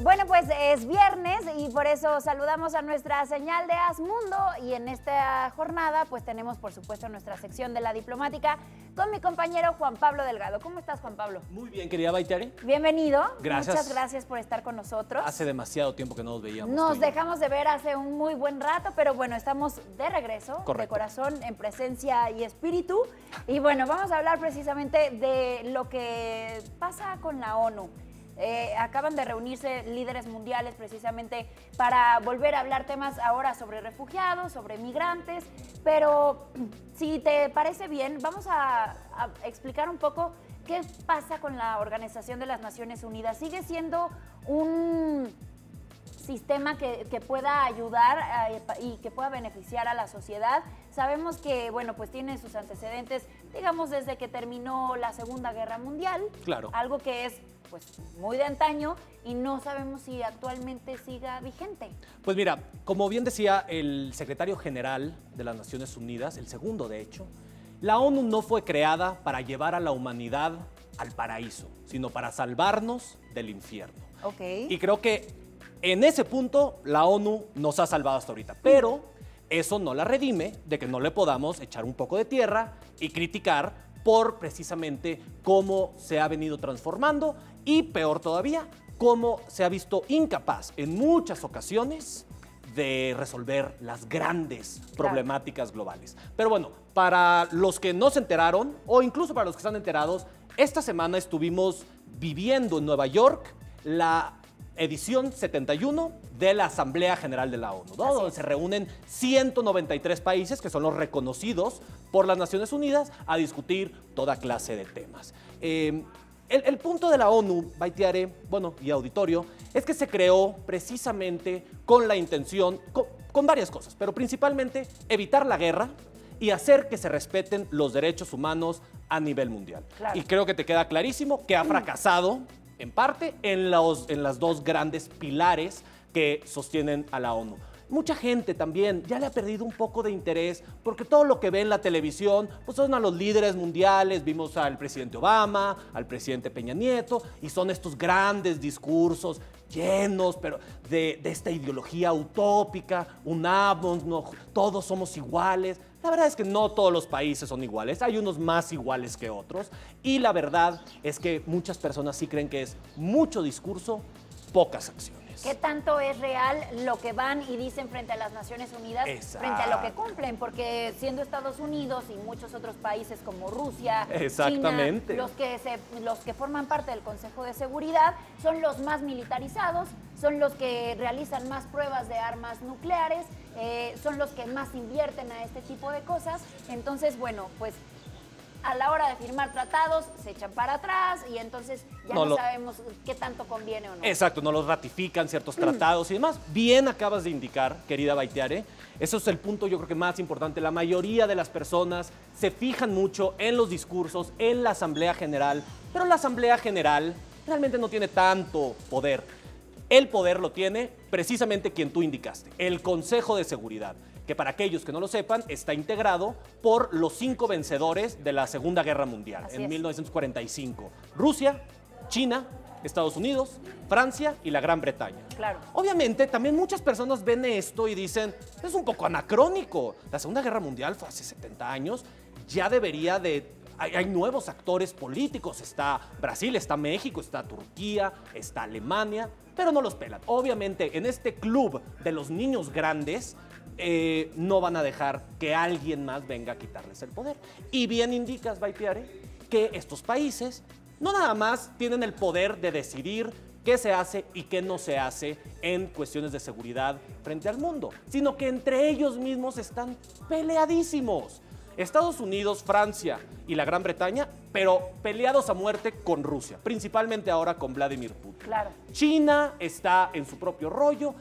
Bueno, pues es viernes y por eso saludamos a nuestra señal de Asmundo y en esta jornada pues tenemos por supuesto nuestra sección de la diplomática con mi compañero Juan Pablo Delgado. ¿Cómo estás, Juan Pablo? Muy bien, querida Baitiare. Bienvenido. Gracias. Muchas gracias por estar con nosotros. Hace demasiado tiempo que no nos veíamos. Nos dejamos de ver hace un muy buen rato, pero bueno, estamos de regreso, Correcto. de corazón, en presencia y espíritu. Y bueno, vamos a hablar precisamente de lo que pasa con la ONU. Acaban de reunirse líderes mundiales precisamente para volver a hablar temas ahora sobre refugiados, sobre migrantes, pero si te parece bien, vamos a explicar un poco qué pasa con la Organización de las Naciones Unidas. ¿Sigue siendo un sistema que pueda ayudar y que pueda beneficiar a la sociedad? Sabemos que, bueno, pues tiene sus antecedentes, digamos, desde que terminó la Segunda Guerra Mundial. Claro. Algo que es, pues, muy de antaño y no sabemos si actualmente siga vigente. Pues mira, como bien decía el secretario general de las Naciones Unidas, el segundo de hecho, la ONU no fue creada para llevar a la humanidad al paraíso, sino para salvarnos del infierno. Ok. Y creo que en ese punto la ONU nos ha salvado hasta ahorita, pero eso no la redime de que no le podamos echar un poco de tierra y criticar por precisamente cómo se ha venido transformando y, peor todavía, cómo se ha visto incapaz en muchas ocasiones de resolver las grandes problemáticas globales. Pero bueno, para los que no se enteraron, o incluso para los que están enterados, esta semana estuvimos viviendo en Nueva York la edición 71 de la Asamblea General de la ONU, ¿no? Donde se reúnen 193 países que son los reconocidos por las Naciones Unidas a discutir toda clase de temas. El punto de la ONU, Baitiare, bueno, y auditorio, es que se creó precisamente con la intención, con varias cosas, pero principalmente evitar la guerra y hacer que se respeten los derechos humanos a nivel mundial. Claro. Y creo que te queda clarísimo que ha fracasado en parte en las dos grandes pilares que sostienen a la ONU. Mucha gente también ya le ha perdido un poco de interés porque todo lo que ve en la televisión pues son a los líderes mundiales. Vimos al presidente Obama, al presidente Peña Nieto, y son estos grandes discursos llenos pero de esta ideología utópica, unámonos, todos somos iguales. La verdad es que no todos los países son iguales, hay unos más iguales que otros, y la verdad es que muchas personas sí creen que es mucho discurso, pocas acciones. ¿Qué tanto es real lo que van y dicen frente a las Naciones Unidas, frente a lo que cumplen? Porque siendo Estados Unidos y muchos otros países como Rusia, exactamente, China, los que forman parte del Consejo de Seguridad son los más militarizados, son los que realizan más pruebas de armas nucleares, son los que más invierten a este tipo de cosas. Entonces, bueno, pues a la hora de firmar tratados se echan para atrás y entonces ya no sabemos qué tanto conviene o no. Exacto, no los ratifican ciertos tratados y demás. Bien acabas de indicar, querida Baitiare, eso es el punto yo creo que más importante. La mayoría de las personas se fijan mucho en los discursos, en la Asamblea General, pero la Asamblea General realmente no tiene tanto poder. El poder lo tiene precisamente quien tú indicaste, el Consejo de Seguridad, que para aquellos que no lo sepan, está integrado por los 5 vencedores de la Segunda Guerra Mundial en 1945. Rusia, China, Estados Unidos, Francia y la Gran Bretaña. Claro. Obviamente, también muchas personas ven esto y dicen, es un poco anacrónico. La Segunda Guerra Mundial fue hace 70 años, ya debería de... Hay nuevos actores políticos, está Brasil, está México, está Turquía, está Alemania, pero no los pelan. Obviamente, en este club de los niños grandes, no van a dejar que alguien más venga a quitarles el poder. Y bien indicas, Baitiare, que estos países no nada más tienen el poder de decidir qué se hace y qué no se hace en cuestiones de seguridad frente al mundo, sino que entre ellos mismos están peleadísimos. Estados Unidos, Francia y la Gran Bretaña, pero peleados a muerte con Rusia, principalmente ahora con Vladimir Putin. Claro. China está en su propio rollo,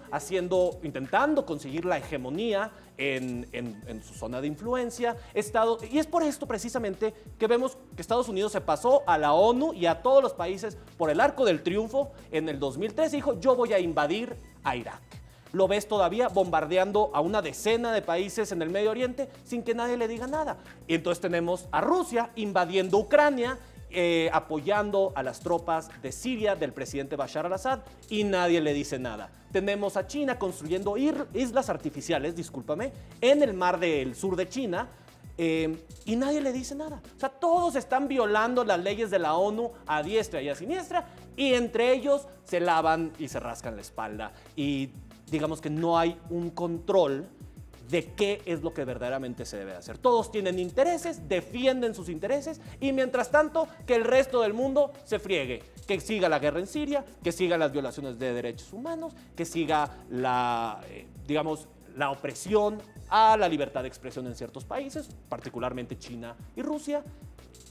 intentando conseguir la hegemonía en su zona de influencia. Y es por esto precisamente que vemos que Estados Unidos se pasó a la ONU y a todos los países por el arco del triunfo en el 2003 y dijo, yo voy a invadir a Irak. Lo ves todavía bombardeando a una decena de países en el Medio Oriente sin que nadie le diga nada. Y entonces tenemos a Rusia invadiendo Ucrania apoyando a las tropas de Siria del presidente Bashar al-Assad y nadie le dice nada. Tenemos a China construyendo islas artificiales, discúlpame, en el mar del sur de China y nadie le dice nada. O sea, todos están violando las leyes de la ONU a diestra y a siniestra y entre ellos se lavan y se rascan la espalda y digamos que no hay un control de qué es lo que verdaderamente se debe hacer. Todos tienen intereses, defienden sus intereses y mientras tanto que el resto del mundo se friegue, que siga la guerra en Siria, que siga las violaciones de derechos humanos, que siga la opresión a la libertad de expresión en ciertos países, particularmente China y Rusia,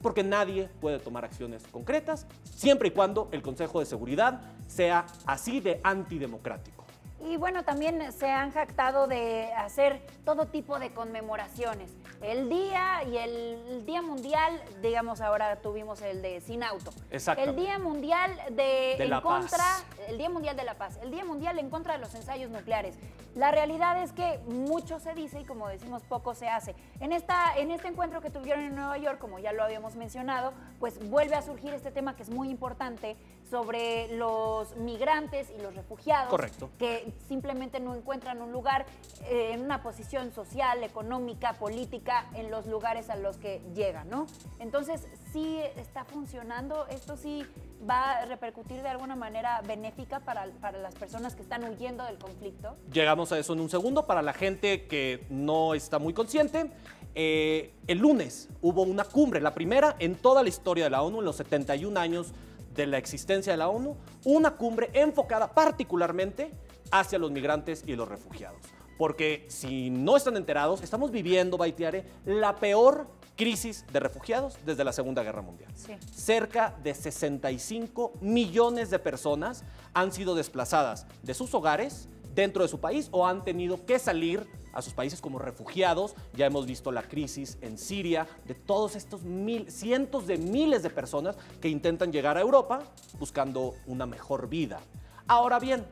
porque nadie puede tomar acciones concretas siempre y cuando el Consejo de Seguridad sea así de antidemocrático. Y bueno, también se han jactado de hacer todo tipo de conmemoraciones. El día y el Día Mundial, digamos ahora tuvimos el de Sin Auto. El Día Mundial de la Paz. El Día Mundial de la Paz. El Día Mundial en contra de los ensayos nucleares. La realidad es que mucho se dice y como decimos poco se hace. En este encuentro que tuvieron en Nueva York, como ya lo habíamos mencionado, pues vuelve a surgir este tema que es muy importante sobre los migrantes y los refugiados. Correcto. Que simplemente no encuentran un lugar en una posición social, económica, política, en los lugares a los que llegan, ¿no? Entonces, sí está funcionando, esto sí va a repercutir de alguna manera benéfica para las personas que están huyendo del conflicto. Llegamos a eso en un segundo. Para la gente que no está muy consciente, el lunes hubo una cumbre, la primera en toda la historia de la ONU, en los 71 años de la existencia de la ONU, una cumbre enfocada particularmente hacia los migrantes y los refugiados. Porque si no están enterados, estamos viviendo, Baitiare, la peor crisis de refugiados desde la Segunda Guerra Mundial. Sí. Cerca de 65 millones de personas han sido desplazadas de sus hogares dentro de su país o han tenido que salir a sus países como refugiados. Ya hemos visto la crisis en Siria de todos estos cientos de miles de personas que intentan llegar a Europa buscando una mejor vida. Ahora bien,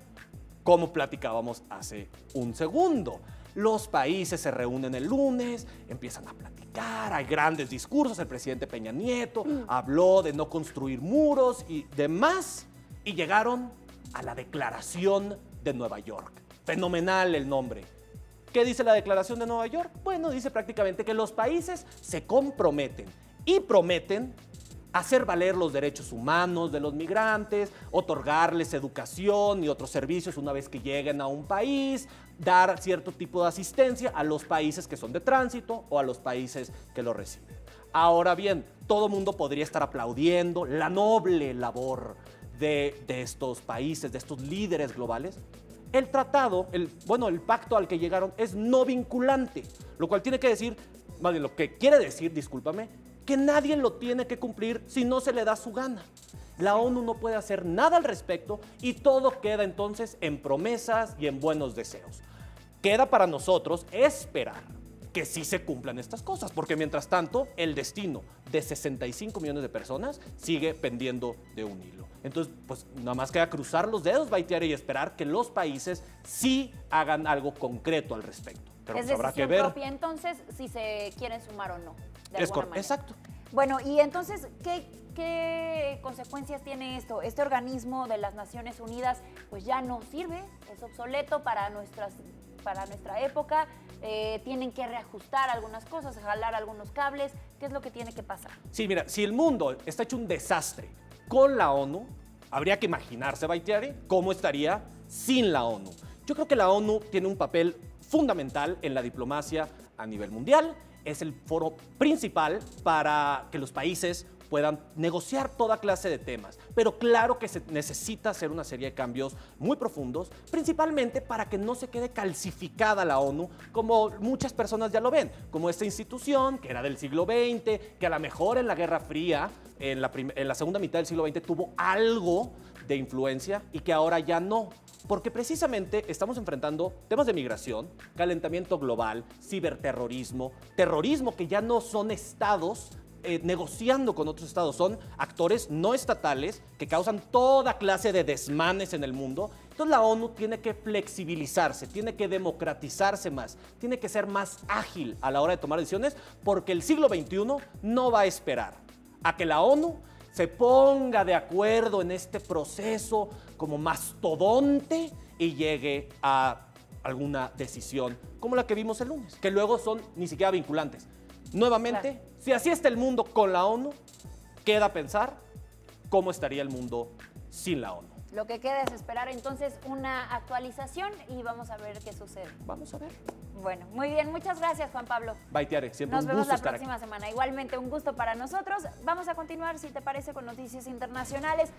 como platicábamos hace un segundo, los países se reúnen el lunes, empiezan a platicar, hay grandes discursos, el presidente Peña Nieto habló de no construir muros y demás, y llegaron a la Declaración de Nueva York. Fenomenal el nombre. ¿Qué dice la Declaración de Nueva York? Bueno, dice prácticamente que los países se comprometen y prometen hacer valer los derechos humanos de los migrantes, otorgarles educación y otros servicios una vez que lleguen a un país, dar cierto tipo de asistencia a los países que son de tránsito o a los países que lo reciben. Ahora bien, todo mundo podría estar aplaudiendo la noble labor de estos países, de estos líderes globales. El tratado, el pacto al que llegaron es no vinculante, lo cual tiene que decir, más bien lo que quiere decir, discúlpame, que nadie lo tiene que cumplir si no se le da su gana. La ONU no puede hacer nada al respecto y todo queda entonces en promesas y en buenos deseos. Queda para nosotros esperar que sí se cumplan estas cosas, porque mientras tanto el destino de 65 millones de personas sigue pendiendo de un hilo. Entonces, pues nada más queda cruzar los dedos, Baitiare, y esperar que los países sí hagan algo concreto al respecto. Pero es pues habrá que ver. Propia, entonces, si se quieren sumar o no. De alguna manera. Exacto. Bueno, y entonces, ¿qué consecuencias tiene esto? Este organismo de las Naciones Unidas pues ya no sirve, es obsoleto para nuestra época, tienen que reajustar algunas cosas, jalar algunos cables. ¿Qué es lo que tiene que pasar? Sí, mira, si el mundo está hecho un desastre con la ONU, habría que imaginarse, Baitiare, cómo estaría sin la ONU. Yo creo que la ONU tiene un papel fundamental en la diplomacia a nivel mundial. Es el foro principal para que los países puedan negociar toda clase de temas. Pero claro que se necesita hacer una serie de cambios muy profundos, principalmente para que no se quede calcificada la ONU, como muchas personas ya lo ven, como esta institución que era del siglo XX, que a lo mejor en la Guerra Fría, en la segunda mitad del siglo XX, tuvo algo de influencia y que ahora ya no. Porque precisamente estamos enfrentando temas de migración, calentamiento global, ciberterrorismo, terrorismo que ya no son estados negociando con otros estados, son actores no estatales que causan toda clase de desmanes en el mundo. Entonces la ONU tiene que flexibilizarse, tiene que democratizarse más, tiene que ser más ágil a la hora de tomar decisiones porque el siglo XXI no va a esperar a que la ONU se ponga de acuerdo en este proceso como mastodonte y llegue a alguna decisión como la que vimos el lunes, que luego son ni siquiera vinculantes. Nuevamente, Claro. si así está el mundo con la ONU, queda pensar cómo estaría el mundo sin la ONU. Lo que queda es esperar entonces una actualización y vamos a ver qué sucede. Vamos a ver. Bueno, muy bien, muchas gracias, Juan Pablo. Bye, Tiare, siempre Nos un vemos gusto la estar aquí. próxima semana. Igualmente, un gusto para nosotros. Vamos a continuar, si te parece, con noticias internacionales.